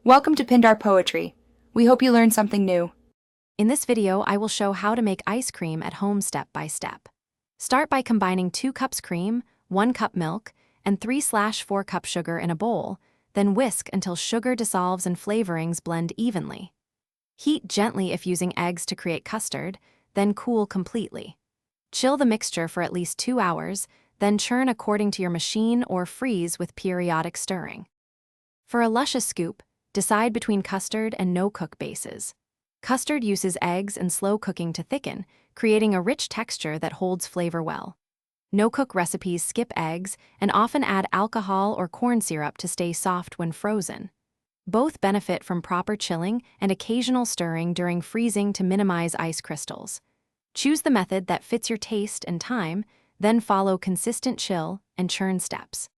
Welcome to Pindar Poetry. We hope you learned something new. In this video, I will show how to make ice cream at home step by step. Start by combining 2 cups cream, 1 cup milk, and 3/4 cup sugar in a bowl, then whisk until sugar dissolves and flavorings blend evenly. Heat gently if using eggs to create custard, then cool completely. Chill the mixture for at least 2 hours, then churn according to your machine or freeze with periodic stirring. For a luscious scoop, decide between custard and no-cook bases. Custard uses eggs and slow cooking to thicken, creating a rich texture that holds flavor well. No-cook recipes skip eggs and often add alcohol or corn syrup to stay soft when frozen. Both benefit from proper chilling and occasional stirring during freezing to minimize ice crystals. Choose the method that fits your taste and time, then follow consistent chill and churn steps.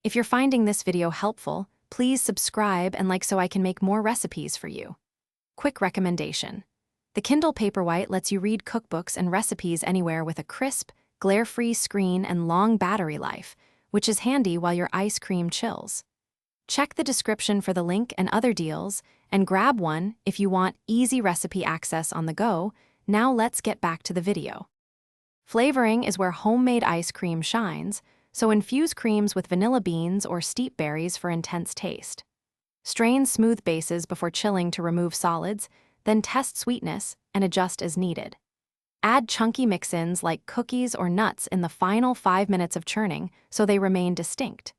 If you're finding this video helpful, please subscribe and like so I can make more recipes for you. Quick recommendation. The Kindle Paperwhite lets you read cookbooks and recipes anywhere with a crisp, glare-free screen and long battery life, which is handy while your ice cream chills. Check the description for the link and other deals, and grab one if you want easy recipe access on the go. Now let's get back to the video. Flavoring is where homemade ice cream shines, so infuse creams with vanilla beans or steep berries for intense taste. Strain smooth bases before chilling to remove solids, then test sweetness and adjust as needed. Add chunky mix-ins like cookies or nuts in the final 5 minutes of churning so they remain distinct.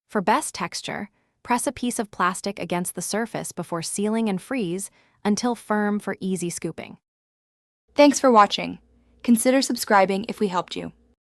For best texture, press a piece of plastic against the surface before sealing and freeze until firm for easy scooping. Thanks for watching. Consider subscribing if we helped you.